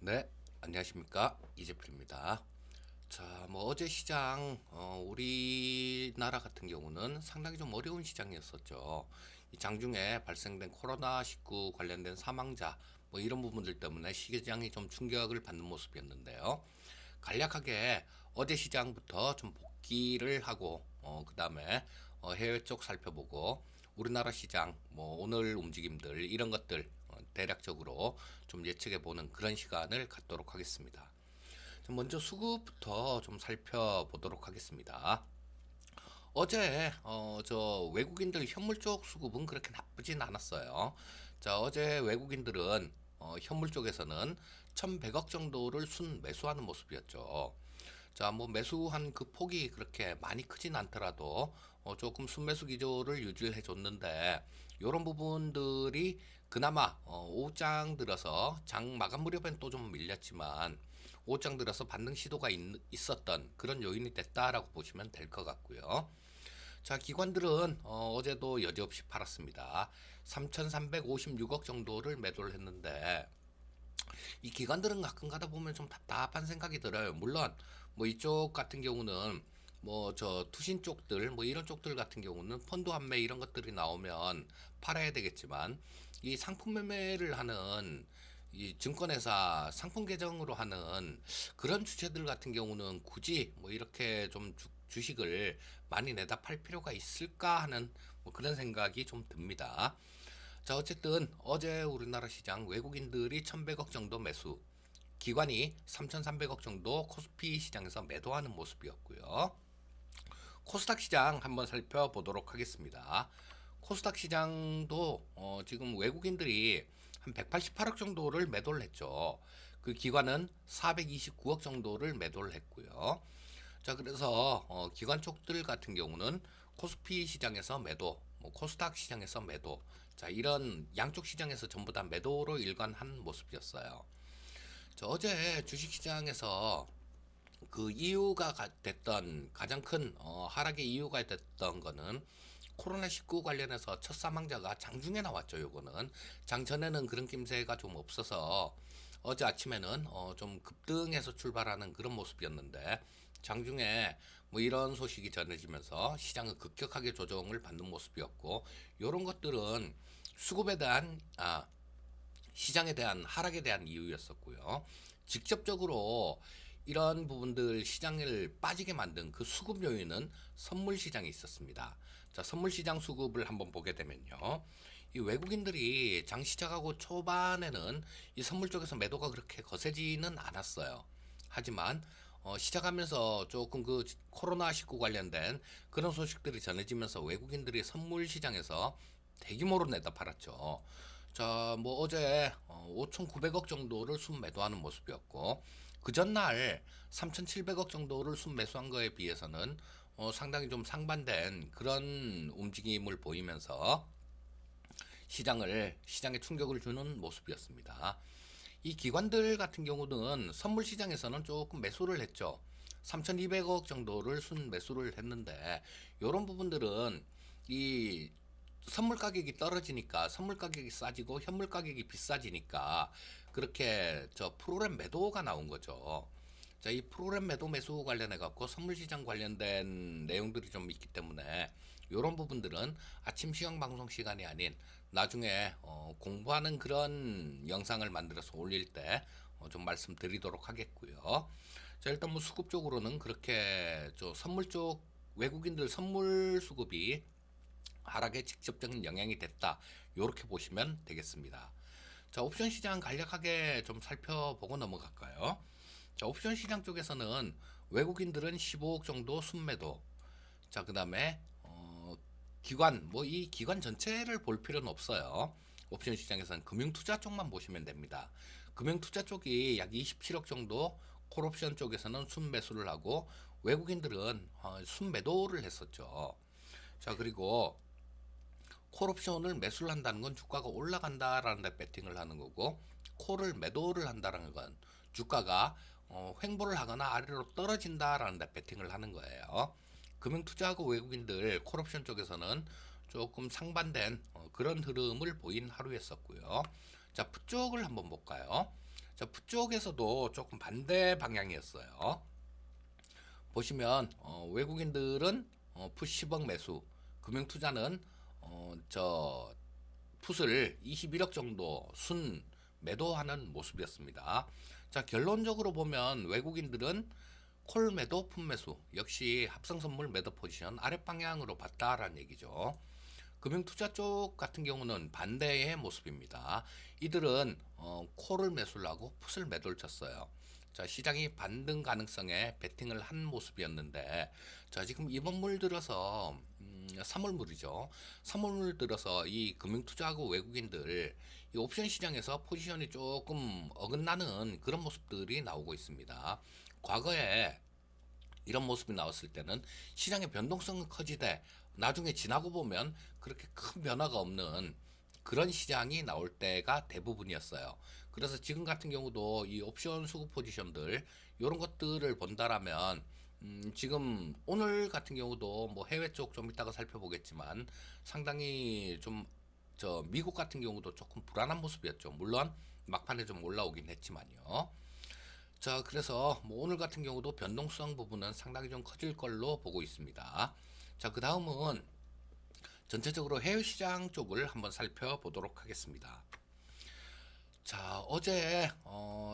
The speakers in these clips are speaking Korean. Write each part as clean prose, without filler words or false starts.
네, 안녕하십니까. 이재필입니다. 자, 뭐 어제 시장, 우리나라 같은 경우는 상당히 좀 어려운 시장이었었죠. 이 장중에 발생된 코로나19 관련된 사망자, 뭐 이런 부분들 때문에 시장이 좀 충격을 받는 모습이었는데요. 간략하게 어제 시장부터 좀 복귀를 하고, 그 다음에 해외 쪽 살펴보고, 우리나라 시장, 뭐 오늘 움직임들, 이런 것들 대략적으로 좀 예측해 보는 그런 시간을 갖도록 하겠습니다. 먼저 수급부터 좀 살펴보도록 하겠습니다. 어제 저 외국인들 현물 쪽 수급은 그렇게 나쁘진 않았어요. 자, 어제 외국인들은 현물 쪽에서는 1,100억 정도를 순 매수하는 모습이었죠. 자, 뭐 매수한 그 폭이 그렇게 많이 크진 않더라도 조금 순매수 기조를 유지해 줬는데 이런 부분들이 그나마 오후장 들어서 장 마감 무렵엔 또 좀 밀렸지만 오후장 들어서 반등 시도가 있었던 그런 요인이 됐다라고 보시면 될 것 같고요. 자, 기관들은 어제도 여지없이 팔았습니다. 3,356억 정도를 매도를 했는데 이 기관들은 가끔 가다 보면 좀 답답한 생각이 들어요. 물론 뭐 이쪽 같은 경우는 뭐 저 투신 쪽들 뭐 이런 쪽들 같은 경우는 펀드 환매 이런 것들이 나오면 팔아야 되겠지만 이 상품 매매를 하는 이 증권회사 상품 계정으로 하는 그런 주체들 같은 경우는 굳이 뭐 이렇게 좀 주식을 많이 내다 팔 필요가 있을까 하는 뭐 그런 생각이 좀 듭니다. 자, 어쨌든 어제 우리나라 시장 외국인들이 1,100억 정도 매수, 기관이 3,300억 정도 코스피 시장에서 매도하는 모습이었고요. 코스닥 시장 한번 살펴보도록 하겠습니다. 코스닥 시장도 지금 외국인들이 한 188억 정도를 매도를 했죠. 그 기관은 429억 정도를 매도를 했고요. 자, 그래서 기관 쪽들 같은 경우는 코스피 시장에서 매도, 뭐 코스닥 시장에서 매도, 자, 이런 양쪽 시장에서 전부 다 매도로 일관한 모습이었어요. 저 어제 주식 시장에서 그 이유가 됐던 가장 큰 하락의 이유가 됐던 거는 코로나19 관련해서 첫 사망자가 장중에 나왔죠. 요거는 장 전에는 그런 김새가 좀 없어서 어제 아침에는 좀 급등해서 출발하는 그런 모습이었는데 장중에 뭐 이런 소식이 전해지면서 시장은 급격하게 조정을 받는 모습이었고 이런 것들은 수급에 대한 시장에 대한 하락에 대한 이유였었고요. 직접적으로 이런 부분들 시장을 빠지게 만든 그 수급 요인은 선물 시장에 있었습니다. 자, 선물 시장 수급을 한번 보게 되면요. 이 외국인들이 장 시작하고 초반에는 이 선물 쪽에서 매도가 그렇게 거세지는 않았어요. 하지만 시작하면서 조금 그 코로나19 관련된 그런 소식들이 전해지면서 외국인들이 선물 시장에서 대규모로 내다 팔았죠. 자, 뭐 어제 5,900억 정도를 순매도하는 모습이었고 그 전날 3,700억 정도를 순매수한 거에 비해서는 상당히 좀 상반된 그런 움직임을 보이면서 시장에 충격을 주는 모습이었습니다. 이 기관들 같은 경우는 선물 시장에서는 조금 매수를 했죠. 3,200억 정도를 순 매수를 했는데 이런 부분들은 이 선물 가격이 떨어지니까 선물 가격이 싸지고 현물 가격이 비싸지니까 그렇게 저 프로그램 매도가 나온 거죠. 자, 이 프로그램 매도 매수 관련해 갖고 선물 시장 관련된 내용들이 좀 있기 때문에 이런 부분들은 아침 시황 방송 시간이 아닌 나중에 공부하는 그런 영상을 만들어서 올릴 때 좀 말씀드리도록 하겠고요. 자, 일단 뭐 수급 쪽으로는 그렇게 저 선물 쪽 외국인들 선물 수급이 하락에 직접적인 영향이 됐다. 이렇게 보시면 되겠습니다. 자, 옵션 시장 간략하게 좀 살펴보고 넘어갈까요? 자, 옵션 시장 쪽에서는 외국인들은 15억 정도 순매도. 자, 그다음에 기관 뭐 이 기관 전체를 볼 필요는 없어요. 옵션 시장에서는 금융투자 쪽만 보시면 됩니다. 금융투자 쪽이 약 27억 정도, 콜옵션 쪽에서는 순매수를 하고 외국인들은 순매도를 했었죠. 자, 그리고 콜옵션을 매수를 한다는 건 주가가 올라간다라는 데 베팅을 하는 거고 콜을 매도를 한다는 건 주가가 횡보를 하거나 아래로 떨어진다라는 데 베팅을 하는 거예요. 금융투자하고 외국인들 콜옵션 쪽에서는 조금 상반된 그런 흐름을 보인 하루였었고요. 자, 풋 쪽을 한번 볼까요? 자, 푸 쪽에서도 조금 반대 방향이었어요. 보시면 외국인들은 풋 10억 매수, 금융투자는 저 풋을 21억 정도 순 매도하는 모습이었습니다. 자, 결론적으로 보면 외국인들은 콜 매도, 풋 매수 역시 합성선물 매도 포지션 아랫방향으로 봤다라는 얘기죠. 금융투자 쪽 같은 경우는 반대의 모습입니다. 이들은 콜을 매수를 하고 풋을 매도를 쳤어요. 자, 시장이 반등 가능성에 베팅을 한 모습이었는데, 자, 지금 이번 물 들어서 3월물이죠. 3월물 들어서 이 금융투자하고 외국인들 이 옵션 시장에서 포지션이 조금 어긋나는 그런 모습들이 나오고 있습니다. 과거에 이런 모습이 나왔을 때는 시장의 변동성은 커지되 나중에 지나고 보면 그렇게 큰 변화가 없는 그런 시장이 나올 때가 대부분이었어요. 그래서 지금 같은 경우도 이 옵션 수급 포지션들 이런 것들을 본다라면 지금 오늘 같은 경우도 뭐 해외 쪽 좀 이따가 살펴보겠지만 상당히 좀 미국 같은 경우도 조금 불안한 모습이었죠. 물론 막판에 좀 올라오긴 했지만요. 자, 그래서 뭐 오늘 같은 경우도 변동성 부분은 상당히 좀 커질 걸로 보고 있습니다. 자, 그 다음은 전체적으로 해외 시장 쪽을 한번 살펴보도록 하겠습니다. 자, 어제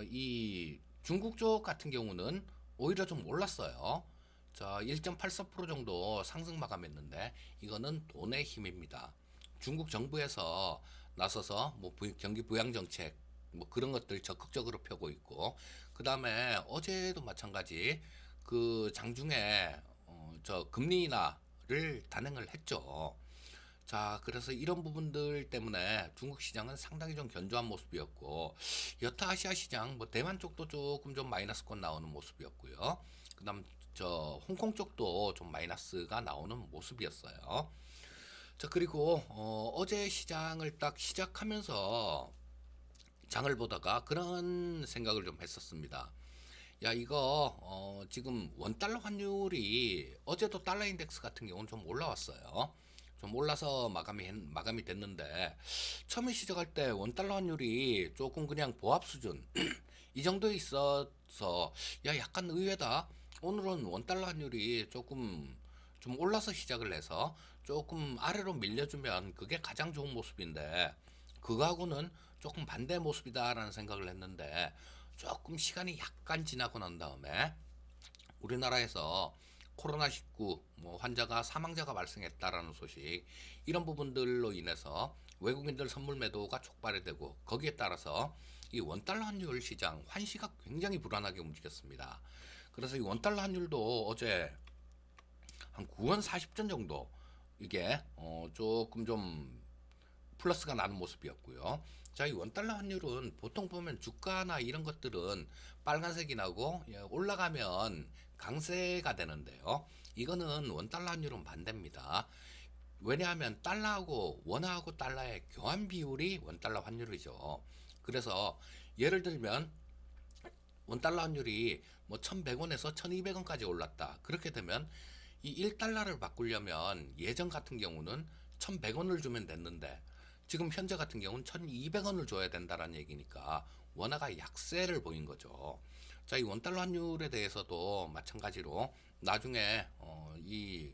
이 중국 쪽 같은 경우는 오히려 좀 올랐어요. 자, 1.84% 정도 상승 마감했는데 이거는 돈의 힘입니다. 중국 정부에서 나서서 뭐 경기 부양 정책 뭐 그런 것들 적극적으로 펴고 있고, 그 다음에 어제도 마찬가지 그 장중에 저 금리 인하를 단행을 했죠. 자, 그래서 이런 부분들 때문에 중국 시장은 상당히 좀 견조한 모습이었고, 여타 아시아 시장, 뭐 대만 쪽도 조금 좀 마이너스권 나오는 모습이었고요. 그다음 저 홍콩 쪽도 좀 마이너스가 나오는 모습이었어요. 자, 그리고 어제 시장을 딱 시작하면서 장을 보다가 그런 생각을 좀 했었습니다. 야, 이거 지금 원달러 환율이 어제도 달러 인덱스 같은 경우는 좀 올라왔어요. 좀 올라서 마감이 됐는데, 처음에 시작할 때 원달러 환율이 조금 그냥 보합 수준 이 정도에 있어서 야, 약간 의외다. 오늘은 원달러 환율이 조금 좀 올라서 시작을 해서 조금 아래로 밀려주면 그게 가장 좋은 모습인데, 그거하고는 조금 반대 모습이다라는 생각을 했는데, 조금 시간이 약간 지나고 난 다음에 우리나라에서 코로나19 뭐 환자가 사망자가 발생했다라는 소식, 이런 부분들로 인해서 외국인들 선물 매도가 촉발이 되고, 거기에 따라서 이 원달러 환율 시장 환시가 굉장히 불안하게 움직였습니다. 그래서 이 원달러 환율도 어제 한 9원 40전 정도 이게 조금 좀 플러스가 나는 모습이었고요. 자, 이 원달러 환율은 보통 보면 주가나 이런 것들은 빨간색이 나고 올라가면 강세가 되는데요. 이거는 원달러 환율은 반대입니다. 왜냐하면 달러하고 원화하고 달러의 교환 비율이 원달러 환율이죠. 그래서 예를 들면 원달러 환율이 뭐 1100원에서 1200원까지 올랐다. 그렇게 되면 이 1달러를 바꾸려면 예전 같은 경우는 1100원을 주면 됐는데, 지금 현재 같은 경우는 1200원을 줘야 된다는 얘기니까 원화가 약세를 보인 거죠. 자, 이 원달러 환율에 대해서도 마찬가지로 나중에 이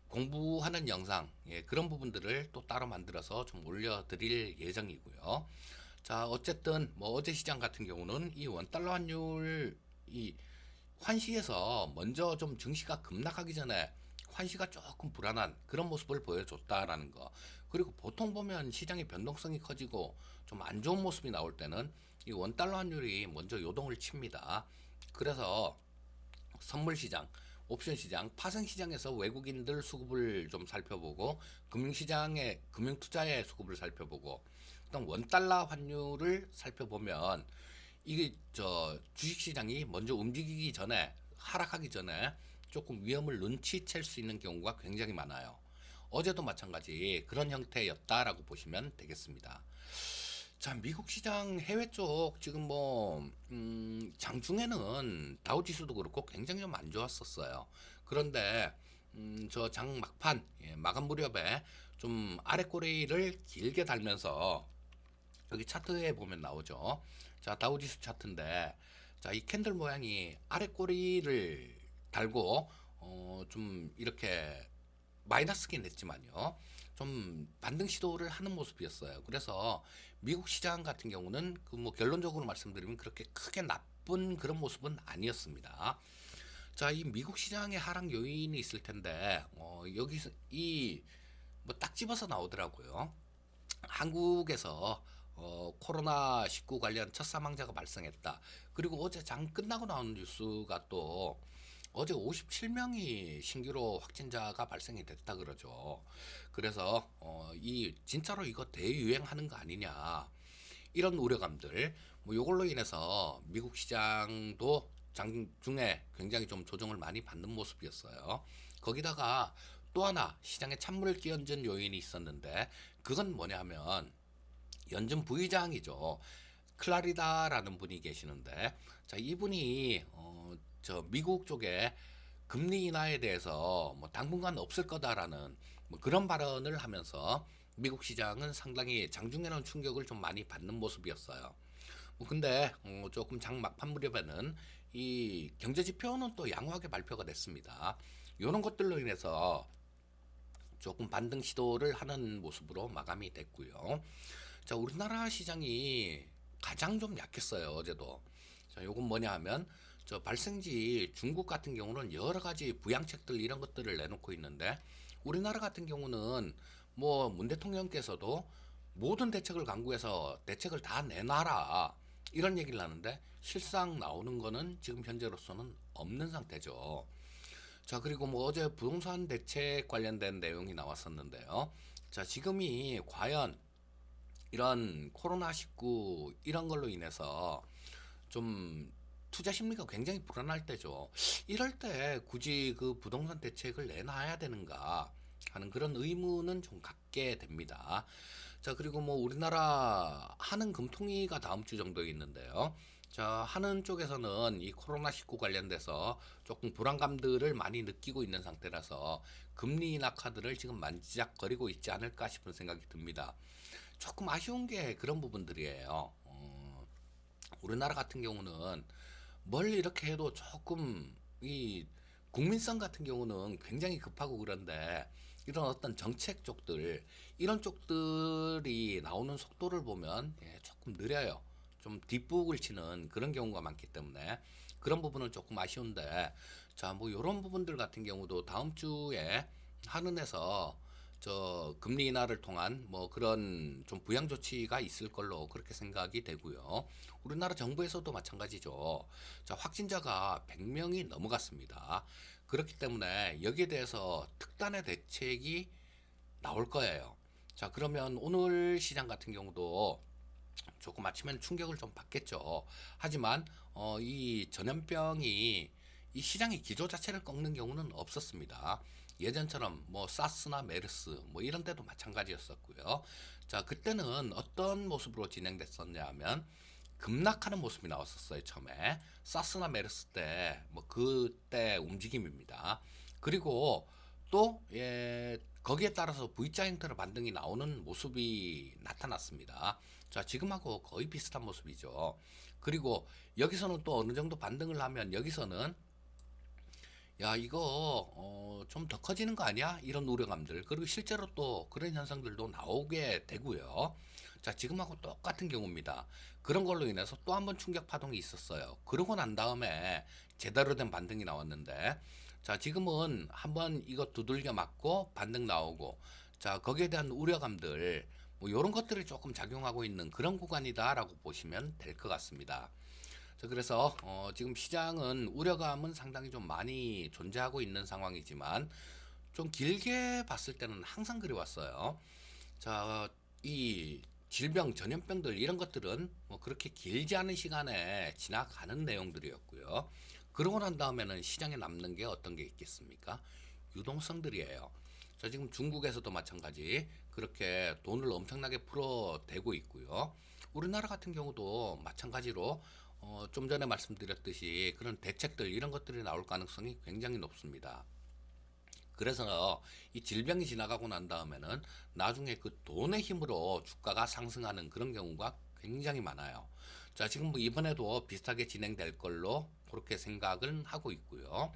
공부하는 영상, 예, 그런 부분들을 또 따로 만들어서 좀 올려드릴 예정이고요. 자, 어쨌든 뭐 어제 시장 같은 경우는 이 원달러 환율 이 환시에서 먼저 좀 증시가 급락하기 전에 환시가 조금 불안한 그런 모습을 보여줬다라는 거. 그리고 보통 보면 시장의 변동성이 커지고 좀 안 좋은 모습이 나올 때는 이 원달러 환율이 먼저 요동을 칩니다. 그래서 선물 시장, 옵션 시장, 파생 시장에서 외국인들 수급을 좀 살펴보고, 금융시장의 금융투자의 수급을 살펴보고, 그다음 원달러 환율을 살펴보면 이게 주식 시장이 먼저 움직이기 전에, 하락하기 전에 조금 위험을 눈치챌 수 있는 경우가 굉장히 많아요. 어제도 마찬가지 그런 형태였다라고 보시면 되겠습니다. 자, 미국 시장 해외 쪽 지금 뭐 장중에는 다우 지수도 그렇고 굉장히 좀 안 좋았었어요. 그런데 저 장 막판, 마감 무렵에 좀 아래 꼬리를 길게 달면서 여기 차트에 보면 나오죠. 자, 다우지수 차트인데, 자, 이 캔들 모양이 아래 꼬리를 달고, 좀 이렇게 마이너스긴 했지만요. 좀 반등 시도를 하는 모습이었어요. 그래서 미국 시장 같은 경우는 그 뭐 결론적으로 말씀드리면 그렇게 크게 나쁜 그런 모습은 아니었습니다. 자, 이 미국 시장의 하락 요인이 있을 텐데, 여기서 이 뭐 딱 집어서 나오더라고요. 한국에서 코로나19 관련 첫 사망자가 발생했다. 그리고 어제 장 끝나고 나온 뉴스가 또 어제 57명이 신규로 확진자가 발생이 됐다 그러죠. 그래서 이 진짜로 이거 대유행하는 거 아니냐 이런 우려감들 뭐 요걸로 인해서 미국 시장도 장중에 굉장히 좀 조정을 많이 받는 모습이었어요. 거기다가 또 하나 시장에 찬물을 끼얹은 요인이 있었는데 그건 뭐냐 하면 연준 부의장이죠. 클라리다라는 분이 계시는데 자 이분이 저 미국 쪽에 금리 인하에 대해서 뭐 당분간 없을 거다라는 뭐 그런 발언을 하면서 미국 시장은 상당히 장중에는 충격을 좀 많이 받는 모습이었어요. 뭐 근데 조금 장 막판 무렵에는 이 경제 지표는 또 양호하게 발표가 됐습니다. 이런 것들로 인해서 조금 반등 시도를 하는 모습으로 마감이 됐고요. 자, 우리나라 시장이 가장 좀 약했어요, 어제도. 자, 요건 뭐냐 하면 저 발생지 중국 같은 경우는 여러 가지 부양책들 이런 것들을 내놓고 있는데 우리나라 같은 경우는 뭐 문 대통령께서도 모든 대책을 강구해서 대책을 다 내놔라 이런 얘기를 하는데 실상 나오는 거는 지금 현재로서는 없는 상태죠. 자, 그리고 뭐 어제 부동산 대책 관련된 내용이 나왔었는데요. 자, 지금이 과연 이런 코로나19 이런 걸로 인해서 좀 투자 심리가 굉장히 불안할 때죠. 이럴 때 굳이 그 부동산 대책을 내놔야 되는가 하는 그런 의문은 좀 갖게 됩니다. 자, 그리고 뭐 우리나라 한은 금통위가 다음 주 정도에 있는데요. 자, 한은 쪽에서는 이 코로나19 관련돼서 조금 불안감들을 많이 느끼고 있는 상태라서 금리 인하 카드를 지금 만지작거리고 있지 않을까 싶은 생각이 듭니다. 조금 아쉬운 게 그런 부분들이에요. 우리나라 같은 경우는 뭘 이렇게 해도 조금 이 국민성 같은 경우는 굉장히 급하고 그런데 이런 어떤 정책 쪽들 이런 쪽들이 나오는 속도를 보면 조금 느려요. 좀 뒷북을 치는 그런 경우가 많기 때문에 그런 부분은 조금 아쉬운데 자 뭐 이런 부분들 같은 경우도 다음 주에 한은에서 저 금리 인하를 통한 뭐 그런 좀 부양 조치가 있을 걸로 그렇게 생각이 되고요. 우리나라 정부에서도 마찬가지죠. 자, 확진자가 100명이 넘어갔습니다. 그렇기 때문에 여기에 대해서 특단의 대책이 나올 거예요. 자, 그러면 오늘 시장 같은 경우도 조금 아침에는 충격을 좀 받겠죠. 하지만 이 전염병이 이 시장의 기조 자체를 꺾는 경우는 없었습니다. 예전처럼 뭐 사스나 메르스 뭐 이런 때도 마찬가지였었고요. 자, 그때는 어떤 모습으로 진행됐었냐 하면 급락하는 모습이 나왔었어요, 처음에. 사스나 메르스 때 뭐 그때 움직임입니다. 그리고 또 거기에 따라서 V자 형태로 반등이 나오는 모습이 나타났습니다. 자, 지금하고 거의 비슷한 모습이죠. 그리고 여기서는 또 어느 정도 반등을 하면 여기서는 야, 이거 좀 더 커지는 거 아니야? 이런 우려감들. 그리고 실제로 또 그런 현상들도 나오게 되고요. 자, 지금하고 똑같은 경우입니다. 그런 걸로 인해서 또 한 번 충격 파동이 있었어요. 그러고 난 다음에 제대로 된 반등이 나왔는데 자, 지금은 한번 이거 두들겨 맞고 반등 나오고 자, 거기에 대한 우려감들 뭐 이런 것들이 조금 작용하고 있는 그런 구간이다라고 보시면 될 것 같습니다. 자, 그래서 지금 시장은 우려감은 상당히 좀 많이 존재하고 있는 상황이지만 좀 길게 봤을 때는 항상 그래왔어요. 자, 이 질병, 전염병들 이런 것들은 뭐 그렇게 길지 않은 시간에 지나가는 내용들이었고요. 그러고 난 다음에는 시장에 남는 게 어떤 게 있겠습니까? 유동성들이에요. 자, 지금 중국에서도 마찬가지 그렇게 돈을 엄청나게 풀어대고 있고요. 우리나라 같은 경우도 마찬가지로 좀 전에 말씀드렸듯이 그런 대책들 이런 것들이 나올 가능성이 굉장히 높습니다. 그래서 이 질병이 지나가고 난 다음에는 나중에 그 돈의 힘으로 주가가 상승하는 그런 경우가 굉장히 많아요. 자, 지금 뭐 이번에도 비슷하게 진행될 걸로 그렇게 생각을 하고 있고요.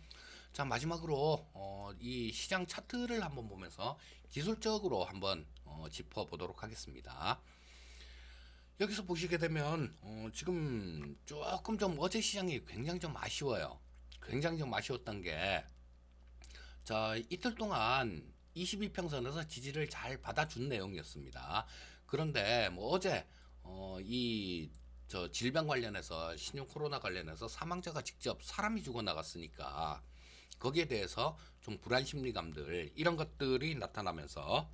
자, 마지막으로 이 시장 차트를 한번 보면서 기술적으로 한번 짚어보도록 하겠습니다. 여기서 보시게 되면 지금 조금 좀 어제 시장이 굉장히 좀 아쉬워요. 굉장히 좀 아쉬웠던 게, 자, 이틀 동안 22평선에서 지지를 잘 받아준 내용이었습니다. 그런데 뭐 어제 이 저 질병 관련해서 신종 코로나 관련해서 사망자가 직접 사람이 죽어 나갔으니까 거기에 대해서 좀 불안 심리감들 이런 것들이 나타나면서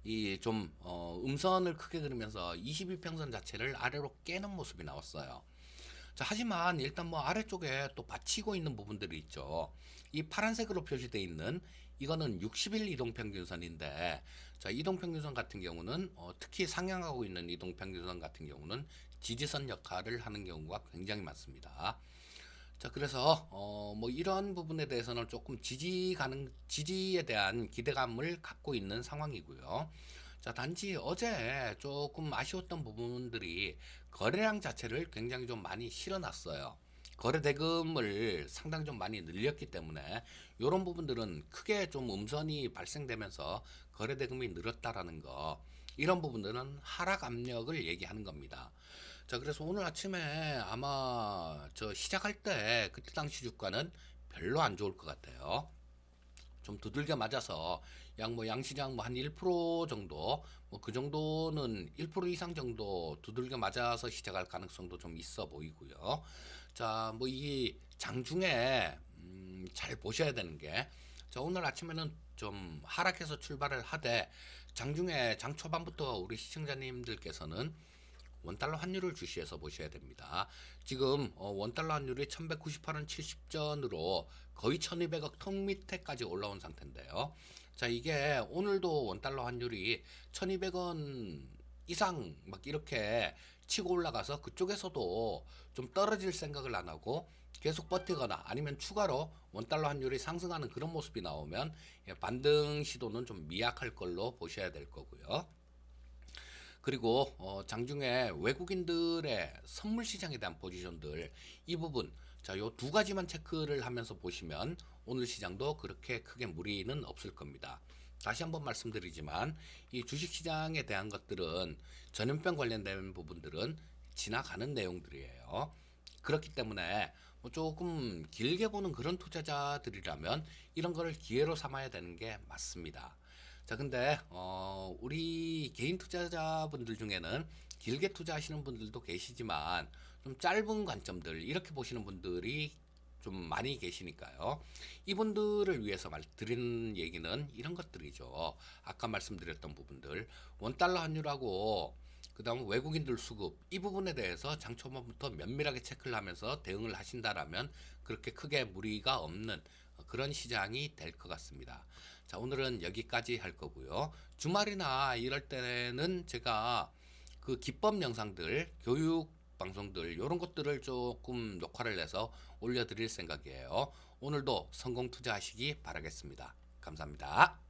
이 좀 음선을 크게 그리면서 22평선 자체를 아래로 깨는 모습이 나왔어요. 자, 하지만 일단 뭐 아래쪽에 또 받치고 있는 부분들이 있죠. 이 파란색으로 표시되어 있는 이거는 60일 이동평균선인데, 자, 이동평균선 같은 경우는 특히 상향하고 있는 이동평균선 같은 경우는 지지선 역할을 하는 경우가 굉장히 많습니다. 자, 그래서 뭐 이런 부분에 대해서는 조금 지지에 대한 기대감을 갖고 있는 상황이고요. 자, 단지 어제 조금 아쉬웠던 부분들이 거래량 자체를 굉장히 좀 많이 실어놨어요. 거래 대금을 상당히 좀 많이 늘렸기 때문에 이런 부분들은 크게 좀 음선이 발생되면서 거래 대금이 늘었다라는 거, 이런 부분들은 하락 압력을 얘기하는 겁니다. 자, 그래서 오늘 아침에 아마 저 시작할 때 그때 당시 주가는 별로 안 좋을 것 같아요. 좀 두들겨 맞아서 양시장 뭐 한 1% 정도, 뭐 그 정도는 1% 이상 정도 두들겨 맞아서 시작할 가능성도 좀 있어 보이고요. 자, 뭐 이 장중에 잘 보셔야 되는 게, 자, 오늘 아침에는 좀 하락해서 출발을 하되 장중에 장 초반부터 우리 시청자님들께서는 원달러 환율을 주시해서 보셔야 됩니다. 지금 원달러 환율이 1198원 70전으로 거의 1200억 턱 밑에까지 올라온 상태인데요. 자, 이게 오늘도 원달러 환율이 1200원 이상 막 이렇게 치고 올라가서 그쪽에서도 좀 떨어질 생각을 안 하고 계속 버티거나 아니면 추가로 원달러 환율이 상승하는 그런 모습이 나오면 반등 시도는 좀 미약할 걸로 보셔야 될 거고요. 그리고 장중에 외국인들의 선물 시장에 대한 포지션들, 이 부분, 자, 요 두 가지만 체크를 하면서 보시면 오늘 시장도 그렇게 크게 무리는 없을 겁니다. 다시 한번 말씀드리지만 이 주식 시장에 대한 것들은, 전염병 관련된 부분들은 지나가는 내용들이에요. 그렇기 때문에 뭐 조금 길게 보는 그런 투자자들이라면 이런 거를 기회로 삼아야 되는 게 맞습니다. 자, 근데 우리 개인 투자자분들 중에는 길게 투자하시는 분들도 계시지만 좀 짧은 관점들 이렇게 보시는 분들이 좀 많이 계시니까요. 이분들을 위해서 드리는 얘기는 이런 것들이죠. 아까 말씀드렸던 부분들, 원달러 환율하고 그다음 외국인들 수급, 이 부분에 대해서 장 초반부터 면밀하게 체크를 하면서 대응을 하신다라면 그렇게 크게 무리가 없는 그런 시장이 될 것 같습니다. 자, 오늘은 여기까지 할 거고요. 주말이나 이럴 때는 제가 그 기법 영상들, 교육 방송들 이런 것들을 조금 녹화를 해서 올려드릴 생각이에요. 오늘도 성공 투자하시기 바라겠습니다. 감사합니다.